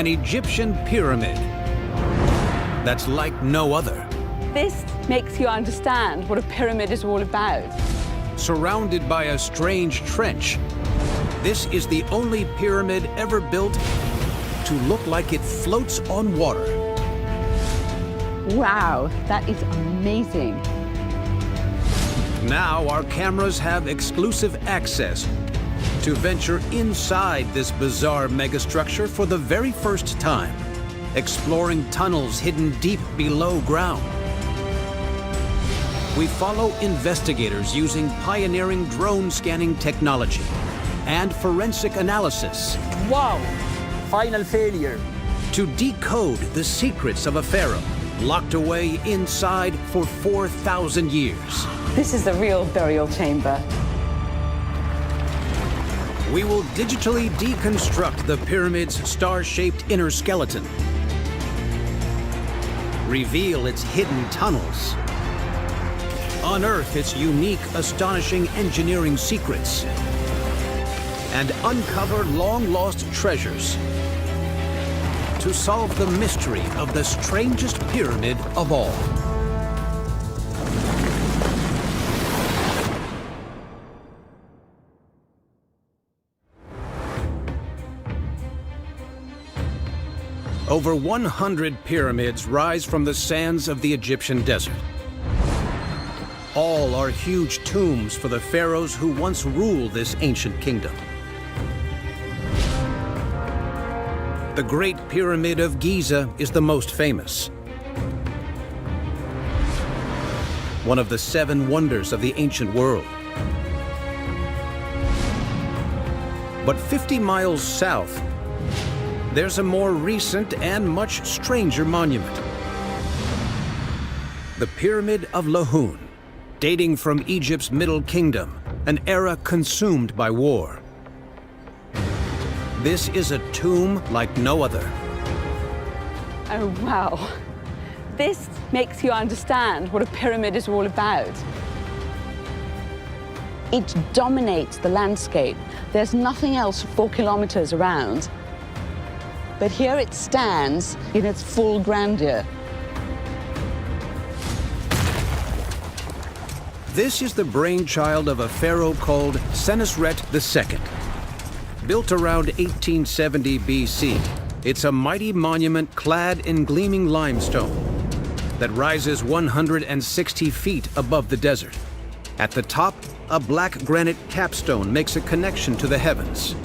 an Egyptian pyramid that's like no other. This makes you understand what a pyramid is all about. Surrounded by a strange trench, this is the only pyramid ever built to look like it floats on water. Wow, that is amazing. Now our cameras have exclusive access to venture inside this bizarre megastructure for the very first time, exploring tunnels hidden deep below ground. We follow investigators using pioneering drone scanning technology and forensic analysis. Wow! Final failure. To decode the secrets of a pharaoh locked away inside for 4,000 years. This is the real burial chamber. We will digitally deconstruct the pyramid's star-shaped inner skeleton, reveal its hidden tunnels, unearth its unique, astonishing engineering secrets, and uncover long-lost treasures to solve the mystery of the strangest pyramid of all. Over 100 pyramids rise from the sands of the Egyptian desert. All are huge tombs for the pharaohs who once ruled this ancient kingdom. The Great Pyramid of Giza is the most famous. One of the 7 wonders of the ancient world. But 50 miles south, there's a more recent and much stranger monument. The Pyramid of Lahun, dating from Egypt's Middle Kingdom, an era consumed by war. This is a tomb like no other. Oh, wow. This makes you understand what a pyramid is all about. It dominates the landscape. There's nothing else 4 kilometers around. But here it stands in its full grandeur. This is the brainchild of a pharaoh called Senusret II. Built around 1870 BC, it's a mighty monument clad in gleaming limestone that rises 160 feet above the desert. At the top, a black granite capstone makes a connection to the heavens.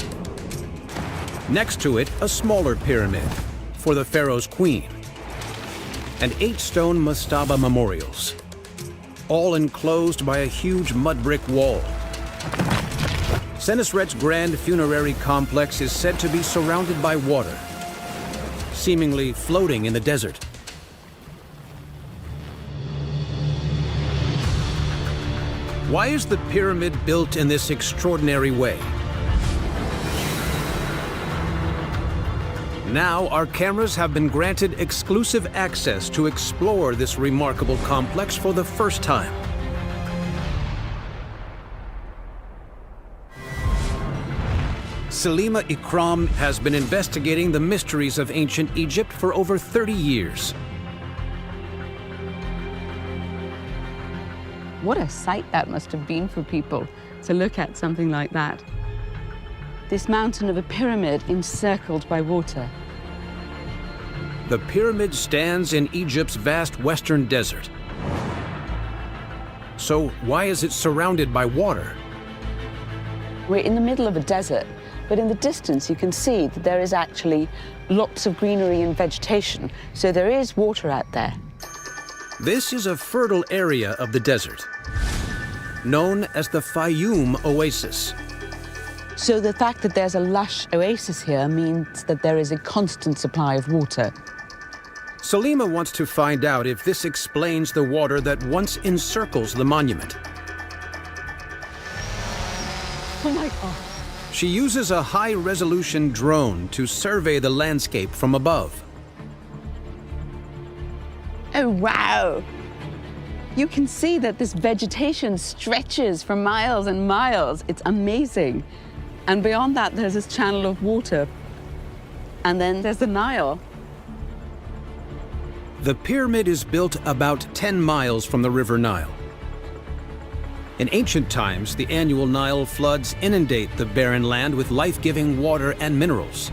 Next to it, a smaller pyramid for the pharaoh's queen, and 8 stone mastaba memorials, all enclosed by a huge mud brick wall. Senusret's grand funerary complex is said to be surrounded by water, seemingly floating in the desert. Why is the pyramid built in this extraordinary way? Now, our cameras have been granted exclusive access to explore this remarkable complex for the first time. Salima Ikram has been investigating the mysteries of ancient Egypt for over 30 years. What a sight that must have been for people to look at something like that. This mountain of a pyramid encircled by water. The pyramid stands in Egypt's vast western desert. So why is it surrounded by water? We're in the middle of a desert, but in the distance you can see that there is actually lots of greenery and vegetation, so there is water out there. This is a fertile area of the desert, known as the Faiyum Oasis. So the fact that there's a lush oasis here means that there is a constant supply of water. Salima wants to find out if this explains the water that once encircles the monument. Oh my God. She uses a high-resolution drone to survey the landscape from above. Oh, wow. You can see that this vegetation stretches for miles and miles. It's amazing. And beyond that, there's this channel of water. And then there's the Nile. The pyramid is built about 10 miles from the River Nile. In ancient times, the annual Nile floods inundate the barren land with life-giving water and minerals.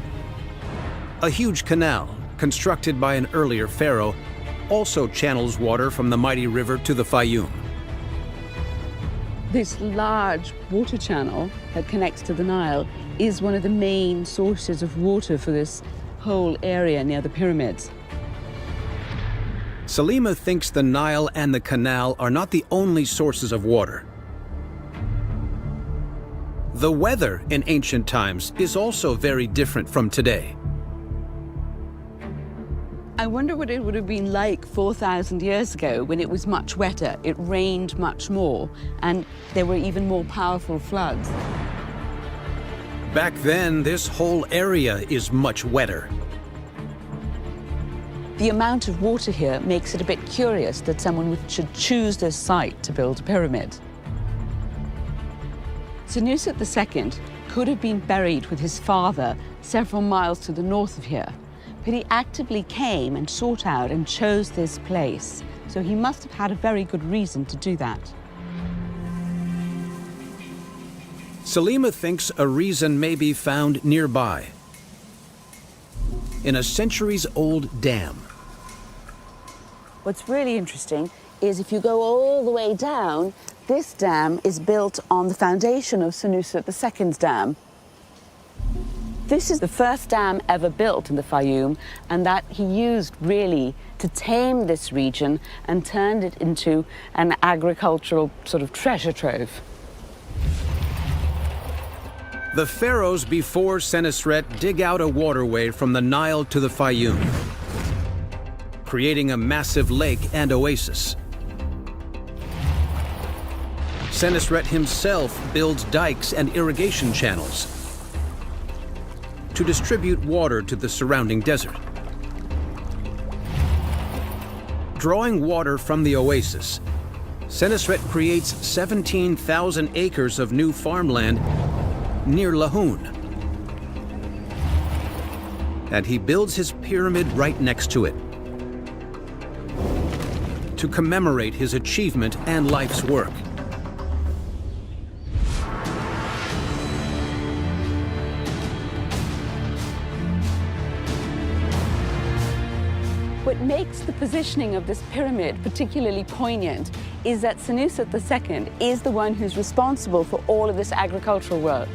A huge canal, constructed by an earlier pharaoh, also channels water from the mighty river to the Faiyum. This large water channel that connects to the Nile is one of the main sources of water for this whole area near the pyramids. Salima thinks the Nile and the canal are not the only sources of water. The weather in ancient times is also very different from today. I wonder what it would have been like 4,000 years ago when it was much wetter, it rained much more, and there were even more powerful floods. Back then, this whole area is much wetter. The amount of water here makes it a bit curious that someone should choose this site to build a pyramid. Senusret II could have been buried with his father several miles to the north of here, but he actively came and sought out and chose this place, so he must have had a very good reason to do that. Salima thinks a reason may be found nearby, in a centuries-old dam. What's really interesting is if you go all the way down, this dam is built on the foundation of Senusret II's dam. This is the first dam ever built in the Faiyum, and that he used really to tame this region and turned it into an agricultural sort of treasure trove. The pharaohs before Senusret dig out a waterway from the Nile to the Faiyum, creating a massive lake and oasis. Senusret himself builds dikes and irrigation channels to distribute water to the surrounding desert. Drawing water from the oasis, Senusret creates 17,000 acres of new farmland near Lahun. And he builds his pyramid right next to it to commemorate his achievement and life's work. What makes the positioning of this pyramid particularly poignant is that Senusret II is the one who's responsible for all of this agricultural work.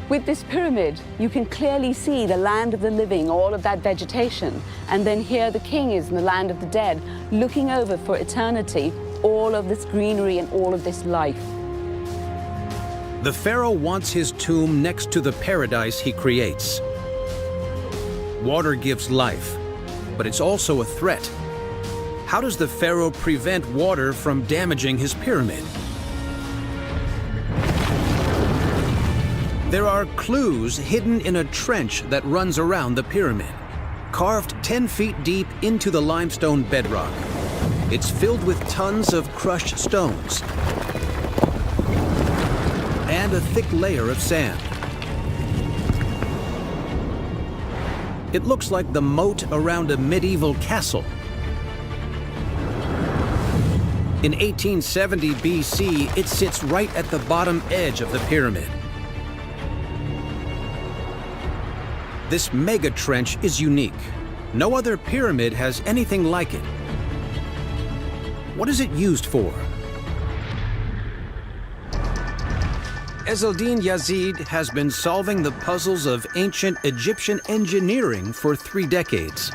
With this pyramid, you can clearly see the land of the living, all of that vegetation, and then here the king is in the land of the dead, looking over for eternity, all of this greenery and all of this life. The pharaoh wants his tomb next to the paradise he creates. Water gives life, but it's also a threat. How does the pharaoh prevent water from damaging his pyramid? There are clues hidden in a trench that runs around the pyramid, carved 10 feet deep into the limestone bedrock. It's filled with tons of crushed stones and a thick layer of sand. It looks like the moat around a medieval castle. In 1870 BC, it sits right at the bottom edge of the pyramid. This mega trench is unique. No other pyramid has anything like it. What is it used for? Ezzaldine Yazid has been solving the puzzles of ancient Egyptian engineering for 3 decades.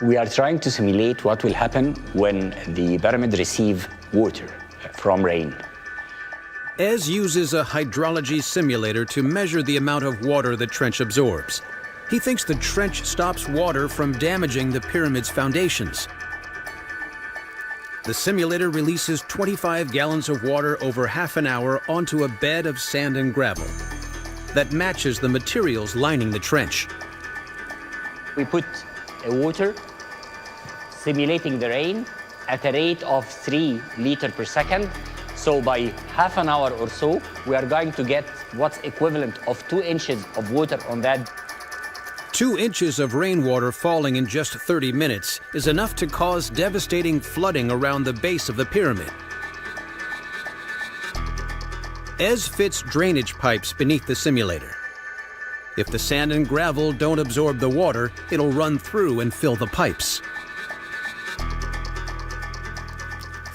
We are trying to simulate what will happen when the pyramid receives water from rain. Ez uses a hydrology simulator to measure the amount of water the trench absorbs. He thinks the trench stops water from damaging the pyramid's foundations. The simulator releases 25 gallons of water over half an hour onto a bed of sand and gravel that matches the materials lining the trench. We put water simulating the rain at a rate of 3 liters per second. So by half an hour or so, we are going to get what's equivalent of 2 inches of water on that. 2 inches of rainwater falling in just 30 minutes is enough to cause devastating flooding around the base of the pyramid. Ez fits drainage pipes beneath the simulator. If the sand and gravel don't absorb the water, it'll run through and fill the pipes.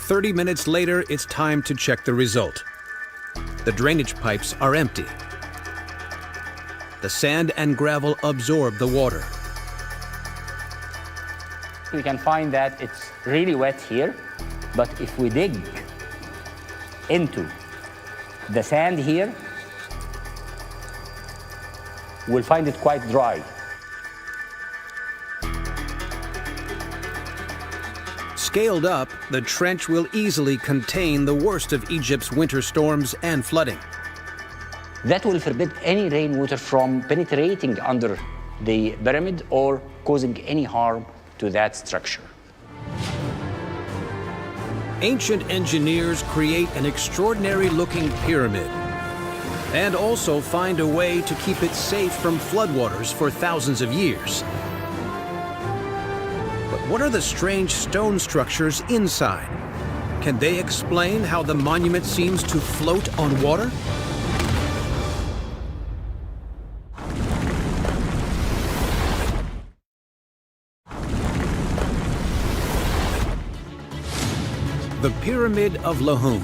30 minutes later, it's time to check the result. The drainage pipes are empty. The sand and gravel absorb the water. We can find that it's really wet here, but if we dig into the sand here, we'll find it quite dry. Scaled up, the trench will easily contain the worst of Egypt's winter storms and flooding. That will forbid any rainwater from penetrating under the pyramid or causing any harm to that structure. Ancient engineers create an extraordinary-looking pyramid and also find a way to keep it safe from floodwaters for thousands of years. But what are the strange stone structures inside? Can they explain how the monument seems to float on water? The Pyramid of Lahun,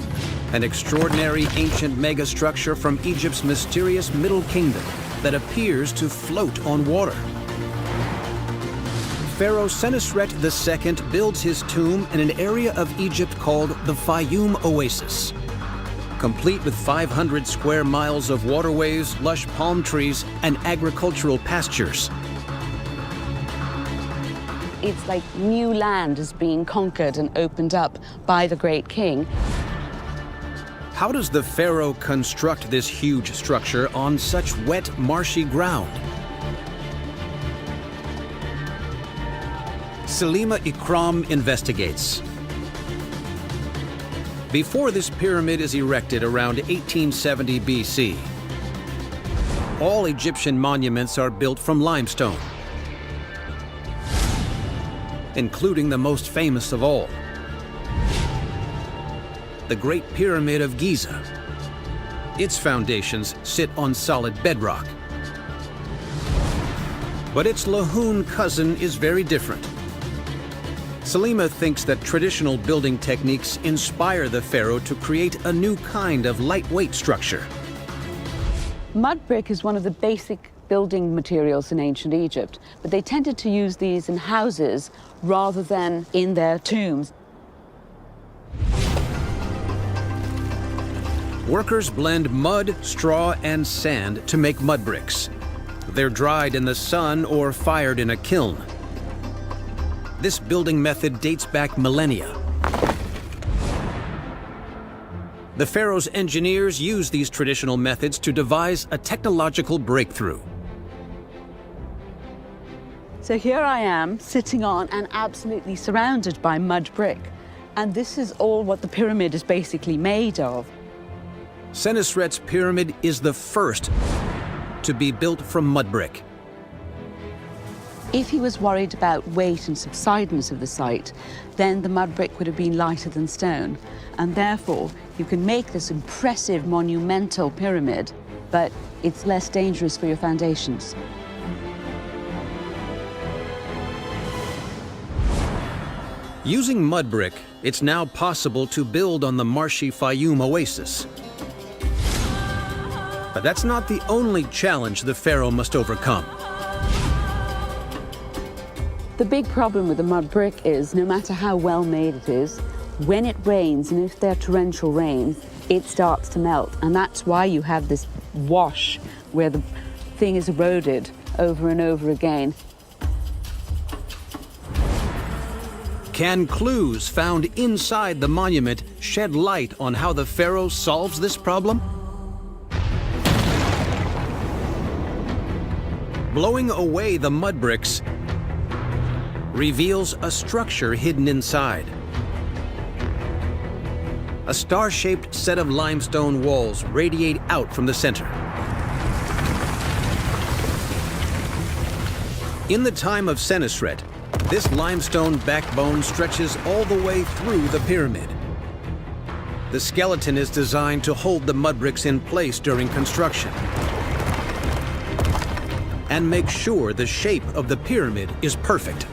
an extraordinary ancient megastructure from Egypt's mysterious Middle Kingdom that appears to float on water. Pharaoh Senusret II builds his tomb in an area of Egypt called the Faiyum Oasis, complete with 500 square miles of waterways, lush palm trees, and agricultural pastures. It's like new land is being conquered and opened up by the great king. How does the pharaoh construct this huge structure on such wet, marshy ground? Salima Ikram investigates. Before this pyramid is erected around 1870 BC, all Egyptian monuments are built from limestone, including the most famous of all, the Great Pyramid of Giza. Its foundations sit on solid bedrock. But its Lahun cousin is very different. Salima thinks that traditional building techniques inspire the pharaoh to create a new kind of lightweight structure. Mud brick is one of the basic building materials in ancient Egypt, but they tended to use these in houses rather than in their tombs. Workers blend mud, straw, and sand to make mud bricks. They're dried in the sun or fired in a kiln. This building method dates back millennia. The pharaoh's engineers used these traditional methods to devise a technological breakthrough. So here I am, sitting on and absolutely surrounded by mud brick. And this is all what the pyramid is basically made of. Senusret's pyramid is the first to be built from mud brick. If he was worried about weight and subsidence of the site, then the mud brick would have been lighter than stone. And therefore, you can make this impressive monumental pyramid, but it's less dangerous for your foundations. Using mud brick, it's now possible to build on the marshy Faiyum oasis. But that's not the only challenge the pharaoh must overcome. The big problem with the mud brick is, no matter how well made it is, when it rains, and if they're torrential rains, it starts to melt. And that's why you have this wash where the thing is eroded over and over again. Can clues found inside the monument shed light on how the pharaoh solves this problem? Blowing away the mud bricks reveals a structure hidden inside. A star-shaped set of limestone walls radiate out from the center. In the time of Senusret, this limestone backbone stretches all the way through the pyramid. The skeleton is designed to hold the mudbricks in place during construction and make sure the shape of the pyramid is perfect.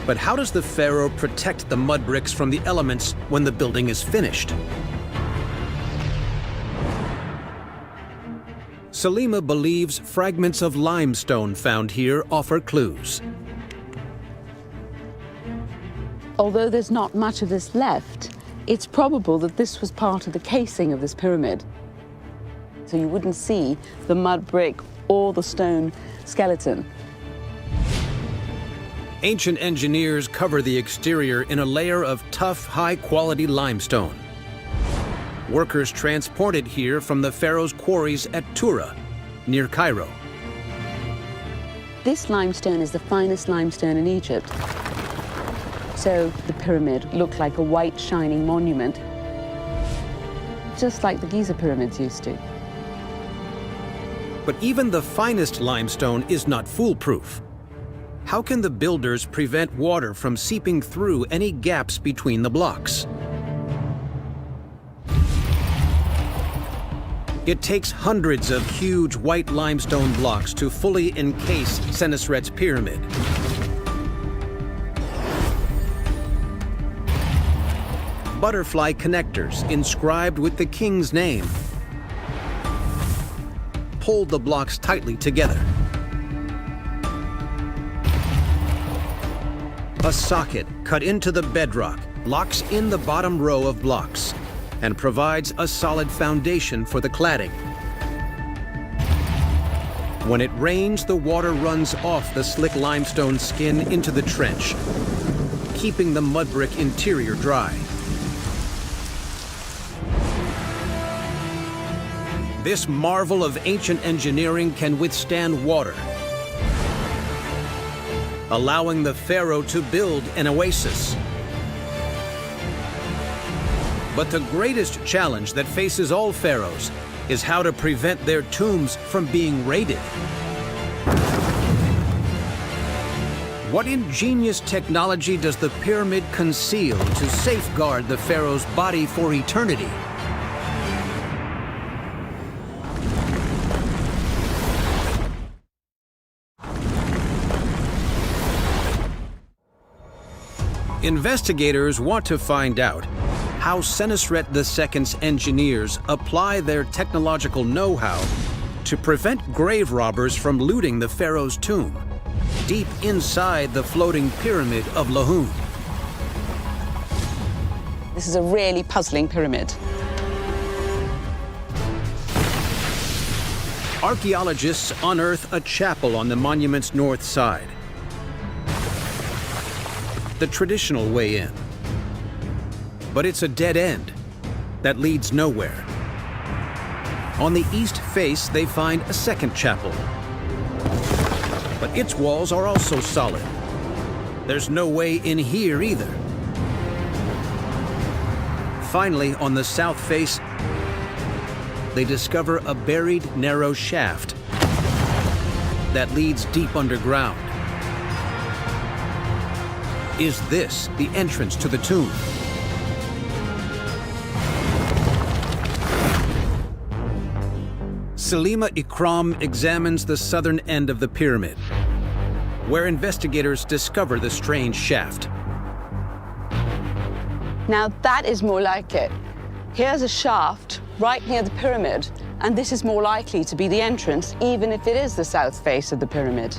But how does the pharaoh protect the mudbricks from the elements when the building is finished? Salima believes fragments of limestone found here offer clues. Although there's not much of this left, it's probable that this was part of the casing of this pyramid. So you wouldn't see the mud brick or the stone skeleton. Ancient engineers cover the exterior in a layer of tough, high-quality limestone. Workers transport it here from the pharaoh's quarries at Tura, near Cairo. This limestone is the finest limestone in Egypt. So the pyramid looked like a white, shining monument, just like the Giza pyramids used to. But even the finest limestone is not foolproof. How can the builders prevent water from seeping through any gaps between the blocks? It takes hundreds of huge white limestone blocks to fully encase Senusret's pyramid. Butterfly connectors inscribed with the king's name hold the blocks tightly together. A socket cut into the bedrock locks in the bottom row of blocks and provides a solid foundation for the cladding. When it rains, the water runs off the slick limestone skin into the trench, keeping the mudbrick interior dry. This marvel of ancient engineering can withstand water, allowing the pharaoh to build an oasis. But the greatest challenge that faces all pharaohs is how to prevent their tombs from being raided. What ingenious technology does the pyramid conceal to safeguard the pharaoh's body for eternity? Investigators want to find out how Senusret II's engineers apply their technological know-how to prevent grave robbers from looting the pharaoh's tomb, deep inside the floating Pyramid of Lahun. This is a really puzzling pyramid. Archaeologists unearth a chapel on the monument's north side, the traditional way in. But it's a dead end that leads nowhere. On the east face, they find a second chapel, but its walls are also solid. There's no way in here either. Finally, on the south face, they discover a buried narrow shaft that leads deep underground. Is this the entrance to the tomb? Salima Ikram examines the southern end of the pyramid, where investigators discover the strange shaft. Now that is more like it. Here's a shaft right near the pyramid, and this is more likely to be the entrance, even if it is the south face of the pyramid.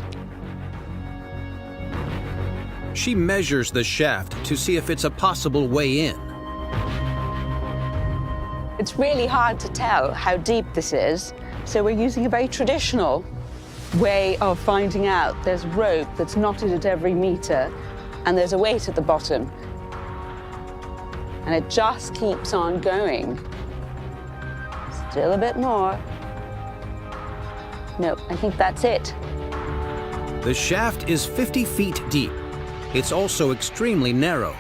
She measures the shaft to see if it's a possible way in. It's really hard to tell how deep this is, so we're using a very traditional way of finding out. There's rope that's knotted at every meter, and there's a weight at the bottom. And it just keeps on going. Still a bit more. No, I think that's it. The shaft is 50 feet deep. It's also extremely narrow.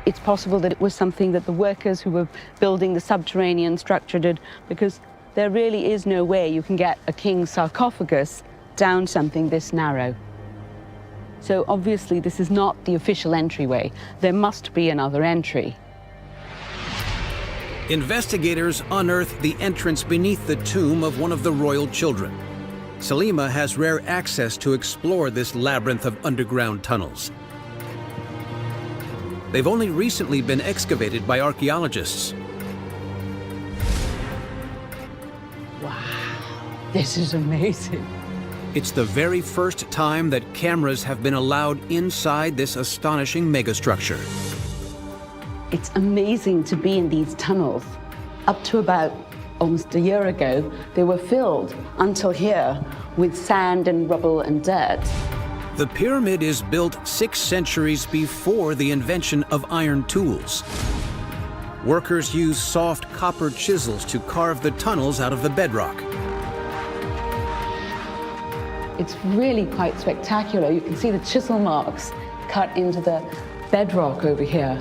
It's possible that it was something that the workers who were building the subterranean structure did, because there really is no way you can get a king's sarcophagus down something this narrow. So obviously this is not the official entryway. There must be another entry. Investigators unearth the entrance beneath the tomb of one of the royal children. Salima has rare access to explore this labyrinth of underground tunnels. They've only recently been excavated by archaeologists. Wow, this is amazing. It's the very first time that cameras have been allowed inside this astonishing megastructure. It's amazing to be in these tunnels. Up to about almost a year ago, they were filled until here with sand and rubble and dirt. The pyramid is built 6 centuries before the invention of iron tools. Workers use soft copper chisels to carve the tunnels out of the bedrock. It's really quite spectacular. You can see the chisel marks cut into the bedrock over here.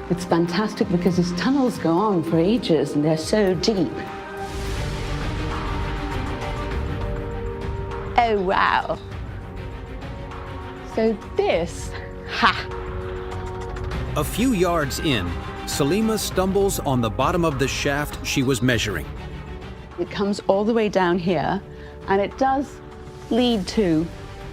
It's fantastic because these tunnels go on for ages and they're so deep. Oh, wow. So this, A few yards in, Salima stumbles on the bottom of the shaft she was measuring. It comes all the way down here, and it does lead to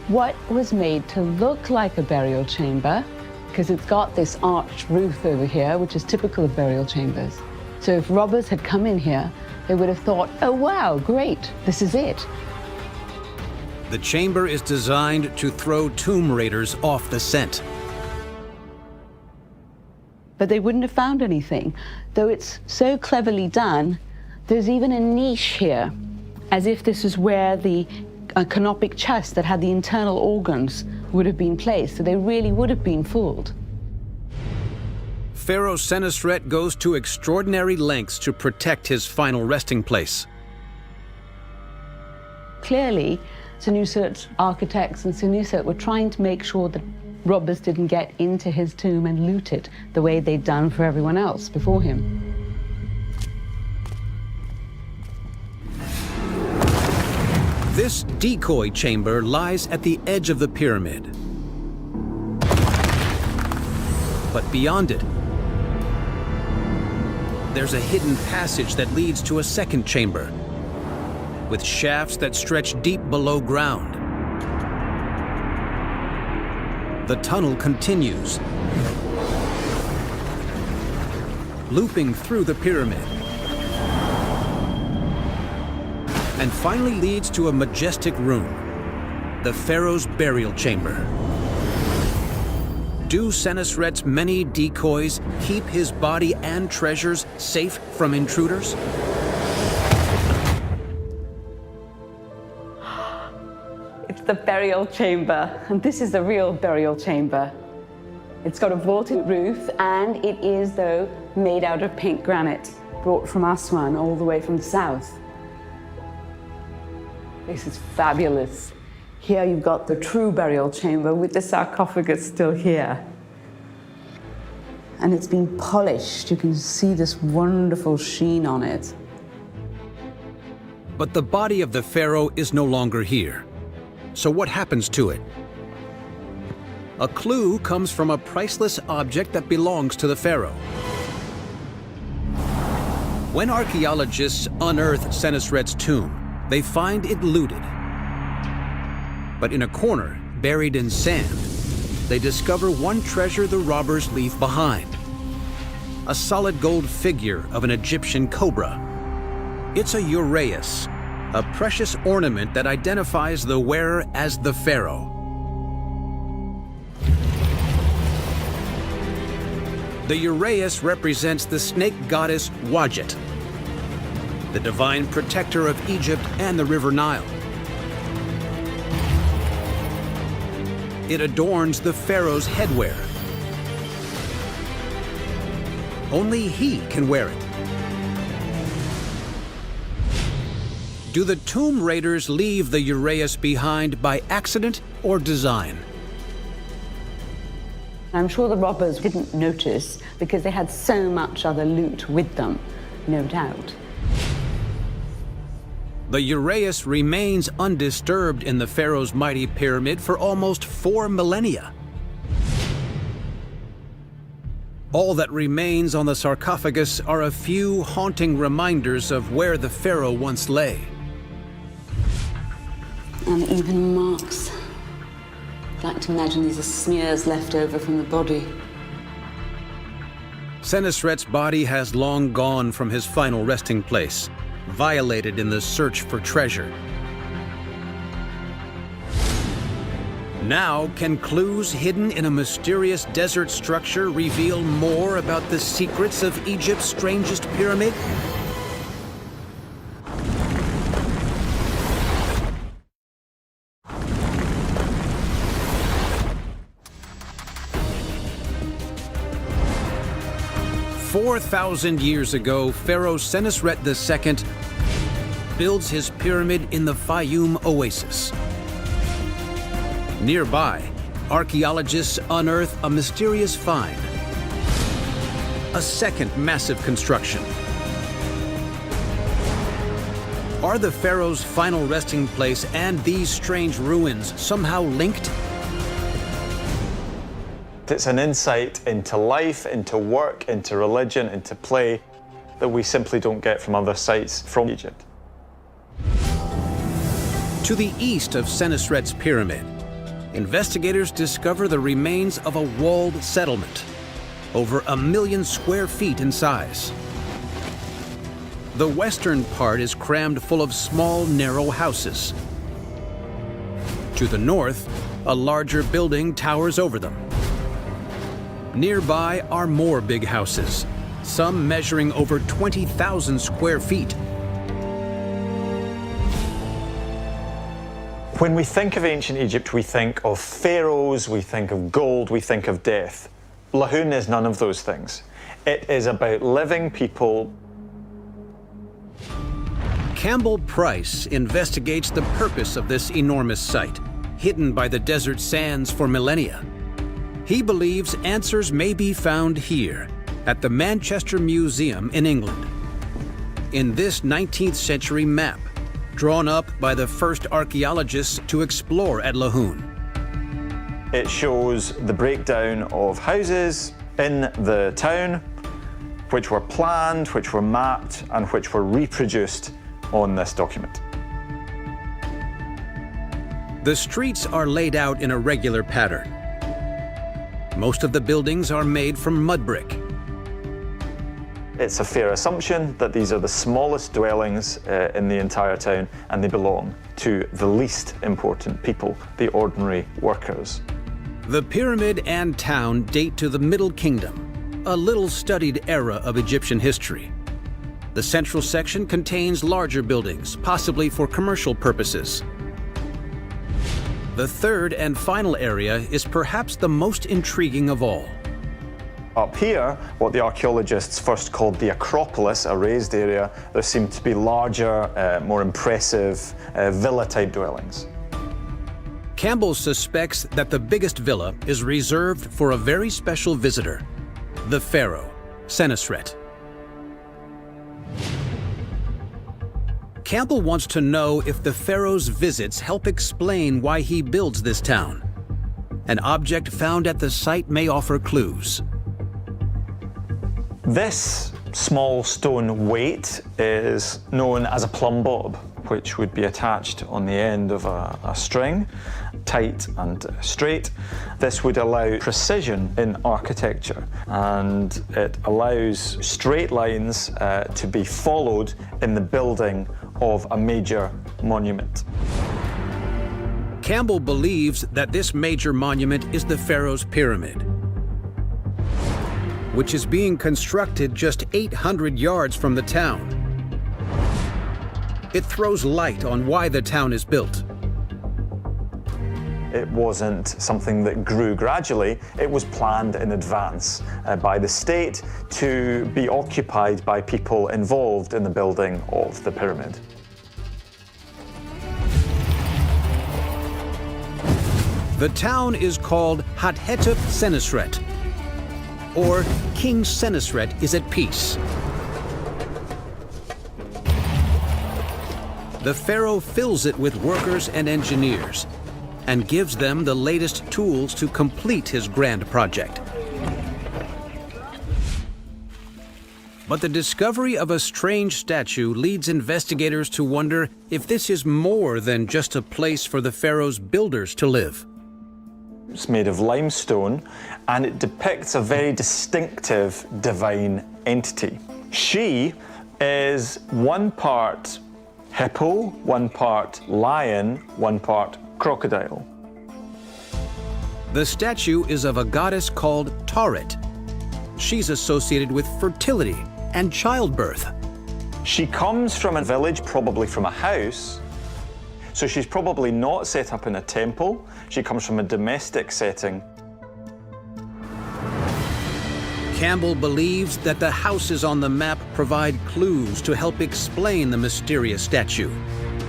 what was made to look like a burial chamber, because it's got this arched roof over here, which is typical of burial chambers. So if robbers had come in here, they would have thought, oh wow, great, this is it. The chamber is designed to throw tomb raiders off the scent. But they wouldn't have found anything. Though it's so cleverly done, there's even a niche here, as if this is where the canopic chest that had the internal organs would have been placed, so they really would have been fooled. Pharaoh Senusret goes to extraordinary lengths to protect his final resting place. Clearly, Senusret's architects and Senusret were trying to make sure that robbers didn't get into his tomb and loot it the way they'd done for everyone else before him. This decoy chamber lies at the edge of the pyramid. But beyond it, there's a hidden passage that leads to a second chamber, with shafts that stretch deep below ground. The tunnel continues, looping through the pyramid, and finally leads to a majestic room, the pharaoh's burial chamber. Do Senusret's many decoys keep his body and treasures safe from intruders? It's the burial chamber, and this is the real burial chamber. It's got a vaulted roof, and it is, though, made out of pink granite, brought from Aswan all the way from the south. This is fabulous. Here you've got the true burial chamber with the sarcophagus still here. And it's been polished. You can see this wonderful sheen on it. But the body of the pharaoh is no longer here. So what happens to it? A clue comes from a priceless object that belongs to the pharaoh. When archaeologists unearth Senusret's tomb, they find it looted. But in a corner, buried in sand, they discover one treasure the robbers leave behind: a solid gold figure of an Egyptian cobra. It's a uraeus, a precious ornament that identifies the wearer as the pharaoh. The uraeus represents the snake goddess Wadjet, the divine protector of Egypt and the River Nile. It adorns the pharaoh's headwear. Only he can wear it. Do the tomb raiders leave the uraeus behind by accident or design? I'm sure the robbers didn't notice because they had so much other loot with them, no doubt. The uraeus remains undisturbed in the pharaoh's mighty pyramid for almost 4 millennia. All that remains on the sarcophagus are a few haunting reminders of where the pharaoh once lay. And even marks. I'd like to imagine these are smears left over from the body. Senesret's body has long gone from his final resting place, violated in the search for treasure. Now, can clues hidden in a mysterious desert structure reveal more about the secrets of Egypt's strangest pyramid? "4,000 years ago, Pharaoh Senesret II builds his pyramid in the Faiyum oasis. Nearby, archaeologists unearth a mysterious find. A second massive construction. Are the pharaoh's final resting place and these strange ruins somehow linked? It's an insight into life, into work, into religion, into play that we simply don't get from other sites from Egypt. To the east of Senesret's pyramid, investigators discover the remains of a walled settlement, over 1 million square feet in size. The western part is crammed full of small, narrow houses. To the north, a larger building towers over them. Nearby are more big houses, some measuring over 20,000 square feet. When we think of ancient Egypt, we think of pharaohs, we think of gold, we think of death. Lahun is none of those things. It is about living people. Campbell Price investigates the purpose of this enormous site, hidden by the desert sands for millennia. He believes answers may be found here, at the Manchester Museum in England. In this 19th century map, drawn up by the first archaeologists to explore at Lahun. It shows the breakdown of houses in the town, which were planned, which were mapped, and which were reproduced on this document. The streets are laid out in a regular pattern. Most of the buildings are made from mudbrick. It's a fair assumption that these are the smallest dwellings in the entire town, and they belong to the least important people, the ordinary workers. The pyramid and town date to the Middle Kingdom, a little studied era of Egyptian history. The central section contains larger buildings, possibly for commercial purposes. The third and final area is perhaps the most intriguing of all. Up here, what the archaeologists first called the Acropolis, a raised area, there seemed to be larger, more impressive villa-type dwellings. Campbell suspects that the biggest villa is reserved for a very special visitor, the pharaoh, Senesret. Campbell wants to know if the pharaoh's visits help explain why he builds this town. An object found at the site may offer clues. This small stone weight is known as a plumb bob, which would be attached on the end of a string, tight and straight. This would allow precision in architecture, and it allows straight lines to be followed in the building of a major monument. Campbell believes that this major monument is the pharaoh's pyramid, which is being constructed just 800 yards from the town. It throws light on why the town is built. It wasn't something that grew gradually, it was planned in advance by the state to be occupied by people involved in the building of the pyramid. The town is called Hathetep Senesret, or King Senesret is at peace. the pharaoh fills it with workers and engineers and gives them the latest tools to complete his grand project. But the discovery of a strange statue leads investigators to wonder if this is more than just a place for the pharaoh's builders to live. It's made of limestone, and it depicts a very distinctive divine entity. She is one part hippo, one part lion, one part crocodile. The statue is of a goddess called Tauret. She's associated with fertility and childbirth. She comes from a village, probably from a house, so she's probably not set up in a temple. She comes from a domestic setting. Campbell believes that the houses on the map provide clues to help explain the mysterious statue.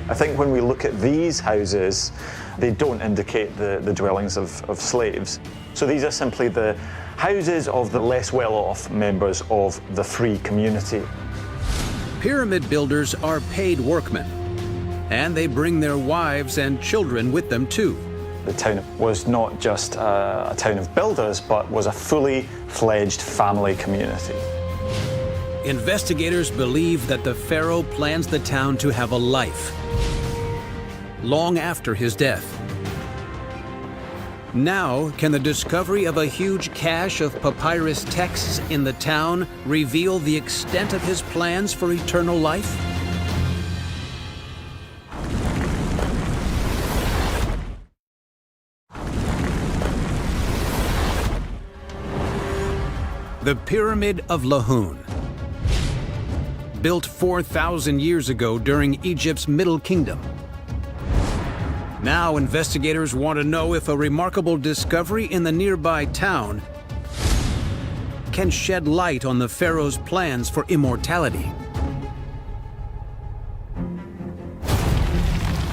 I think when we look at these houses, they don't indicate the dwellings of slaves. So these are simply the houses of the less well-off members of the free community. Pyramid builders are paid workmen, and they bring their wives and children with them too. The town was not just a town of builders, but was a fully fledged family community. Investigators believe that the pharaoh plans the town to have a life long after his death. Now, can the discovery of a huge cache of papyrus texts in the town reveal the extent of his plans for eternal life? The Pyramid of Lahun. Built 4,000 years ago during Egypt's Middle Kingdom. Now investigators want to know if a remarkable discovery in the nearby town can shed light on the pharaoh's plans for immortality.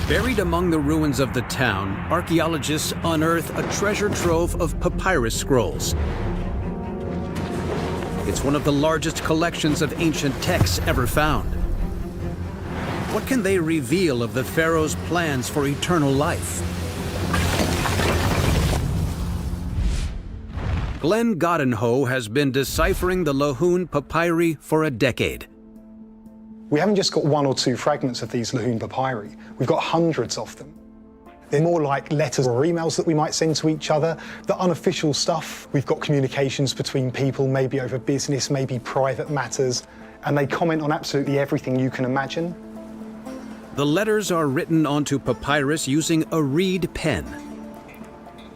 Buried among the ruins of the town, archaeologists unearth a treasure trove of papyrus scrolls. It's one of the largest collections of ancient texts ever found. What can they reveal of the pharaoh's plans for eternal life? Glenn Goddenhoe has been deciphering the Lahun papyri for a decade. We haven't just got one or two fragments of these Lahun papyri, we've got hundreds of them. They're more like letters or emails that we might send to each other. The unofficial stuff, we've got communications between people, maybe over business, maybe private matters, and they comment on absolutely everything you can imagine. The letters are written onto papyrus using a reed pen.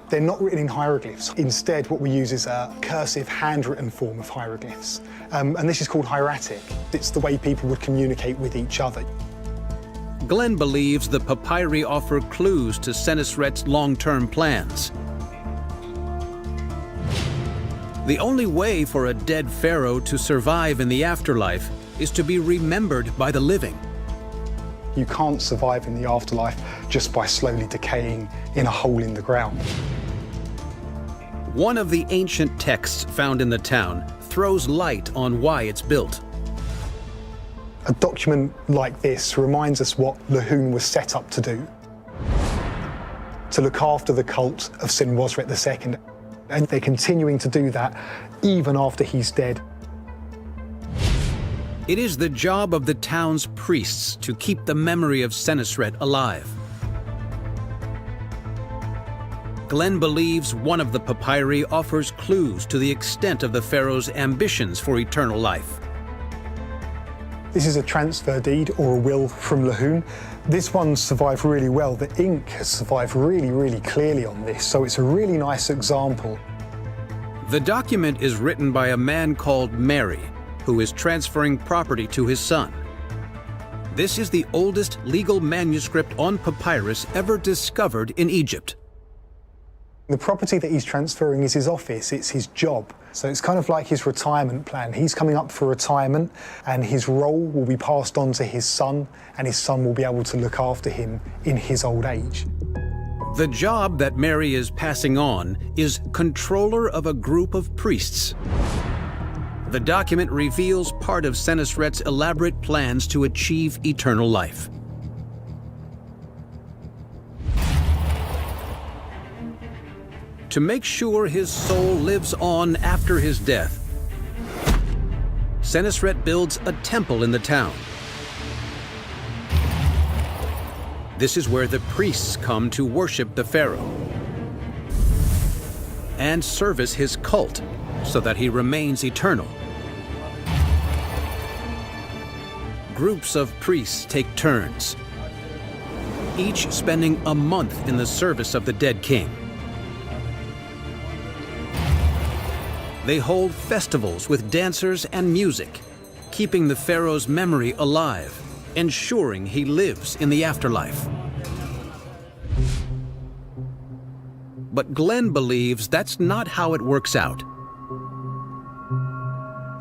They're not written in hieroglyphs. Instead, what we use is a cursive, handwritten form of hieroglyphs. And this is called hieratic. It's the way people would communicate with each other. Glenn believes the papyri offer clues to Senesret's long-term plans. The only way for a dead pharaoh to survive in the afterlife is to be remembered by the living. You can't survive in the afterlife just by slowly decaying in a hole in the ground. One of the ancient texts found in the town throws light on why it's built. A document like this reminds us what Lahun was set up to do. To look after the cult of Senusret II. And they're continuing to do that even after he's dead. It is the job of the town's priests to keep the memory of Senusret alive. Glenn believes one of the papyri offers clues to the extent of the pharaoh's ambitions for eternal life. This is a transfer deed or a will from Lahun. This one survived really well. The ink has survived really clearly on this, so it's a really nice example. The document is written by a man called Mary, who is transferring property to his son. This is the oldest legal manuscript on papyrus ever discovered in Egypt. The property that he's transferring is his office, it's his job. So it's kind of like his retirement plan. He's coming up for retirement and his role will be passed on to his son, and his son will be able to look after him in his old age. The job that Mary is passing on is controller of a group of priests. The document reveals part of Senusret's elaborate plans to achieve eternal life. To make sure his soul lives on after his death, Senusret builds a temple in the town. This is where the priests come to worship the pharaoh and service his cult so that he remains eternal. Groups of priests take turns, each spending a month in the service of the dead king. They hold festivals with dancers and music, keeping the pharaoh's memory alive, ensuring he lives in the afterlife. But Glenn believes that's not how it works out.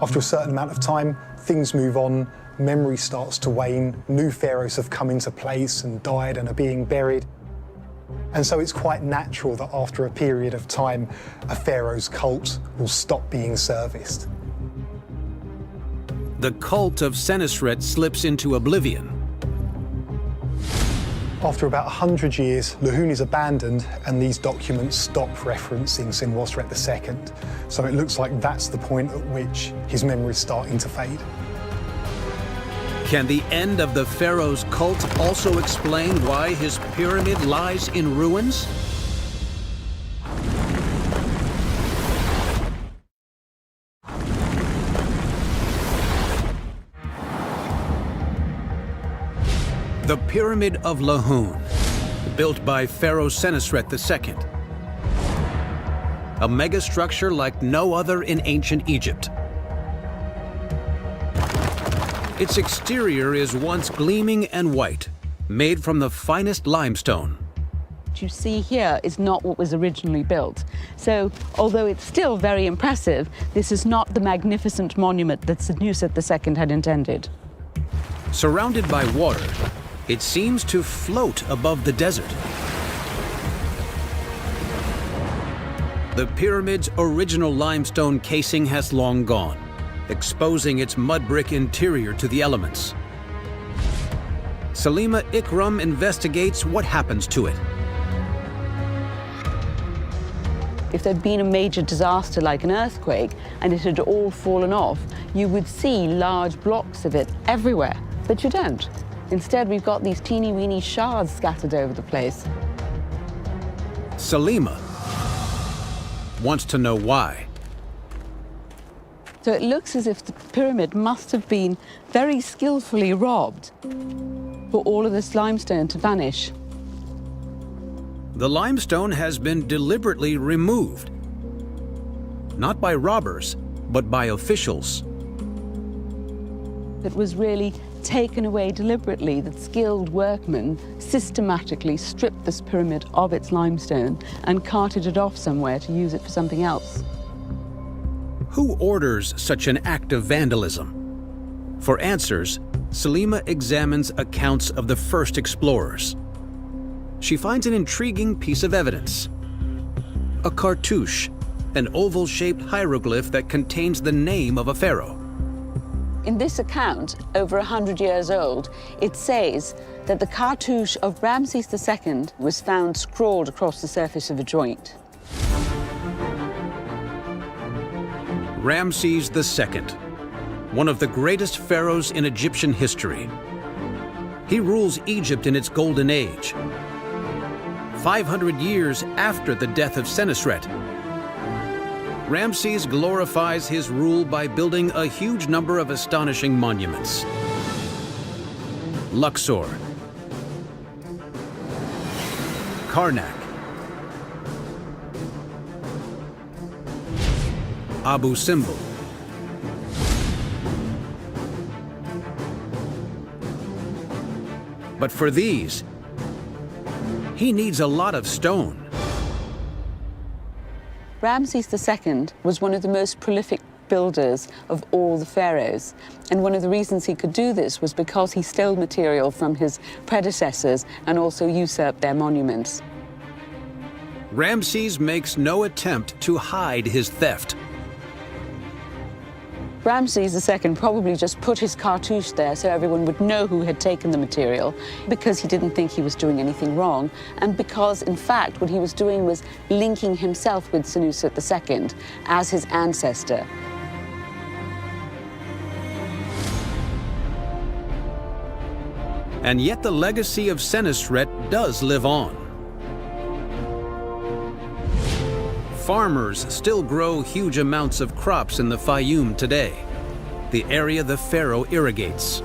After a certain amount of time, things move on, memory starts to wane, new pharaohs have come into place and died and are being buried. And so it's quite natural that after a period of time, a pharaoh's cult will stop being serviced. The cult of Senusret slips into oblivion. After about 100 years, Lahun is abandoned and these documents stop referencing Senusret II. So it looks like that's the point at which his memory is starting to fade. Can the end of the pharaoh's cult also explain why his pyramid lies in ruins? The Pyramid of Lahun, built by Pharaoh Senusret II. A megastructure like no other in ancient Egypt. Its exterior is once gleaming and white, made from the finest limestone. What you see here is not what was originally built. So, although it's still very impressive, this is not the magnificent monument that Senusret II had intended. Surrounded by water, it seems to float above the desert. The pyramid's original limestone casing has long gone, exposing its mud brick interior to the elements. Salima Ikram investigates what happens to it. If there'd been a major disaster like an earthquake and it had all fallen off, you would see large blocks of it everywhere, but you don't. Instead, we've got these teeny-weeny shards scattered over the place. Salima wants to know why. So it looks as if the pyramid must have been very skillfully robbed for all of this limestone to vanish. The limestone has been deliberately removed, not by robbers, but by officials. It was really taken away deliberately, that skilled workmen systematically stripped this pyramid of its limestone and carted it off somewhere to use it for something else. Who orders such an act of vandalism? For answers, Salima examines accounts of the first explorers. She finds an intriguing piece of evidence. A cartouche, an oval-shaped hieroglyph that contains the name of a pharaoh. In this account, over 100 years old, it says that the cartouche of Ramses II was found scrawled across the surface of a joint. Ramses II, one of the greatest pharaohs in Egyptian history. He rules Egypt in its golden age, 500 years after the death of Senusret. Ramses glorifies his rule by building a huge number of astonishing monuments. Luxor, Karnak, Abu Simbel, but for these, he needs a lot of stone. Ramses II was one of the most prolific builders of all the pharaohs. And one of the reasons he could do this was because he stole material from his predecessors and also usurped their monuments. Ramses makes no attempt to hide his theft. Ramses II probably just put his cartouche there so everyone would know who had taken the material, because he didn't think he was doing anything wrong, and because, in fact, what he was doing was linking himself with Senusret II as his ancestor. And yet the legacy of Senusret does live on. Farmers still grow huge amounts of crops in the Faiyum today, the area the pharaoh irrigates.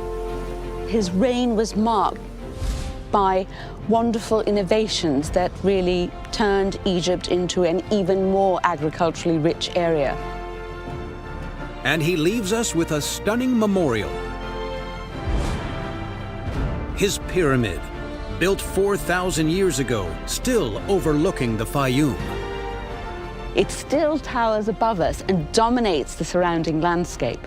His reign was marked by wonderful innovations that really turned Egypt into an even more agriculturally rich area. And he leaves us with a stunning memorial. His pyramid, built 4,000 years ago, still overlooking the Faiyum. It still towers above us and dominates the surrounding landscape.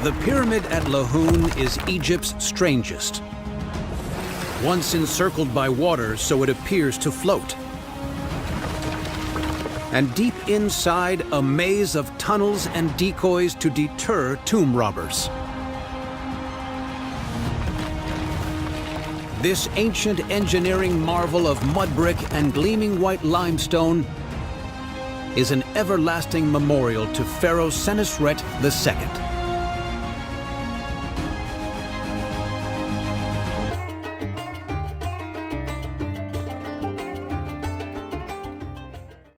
The Pyramid at Lahun is Egypt's strangest. Once encircled by water so it appears to float. And deep inside, a maze of tunnels and decoys to deter tomb robbers. This ancient engineering marvel of mudbrick and gleaming white limestone is an everlasting memorial to Pharaoh Senusret II.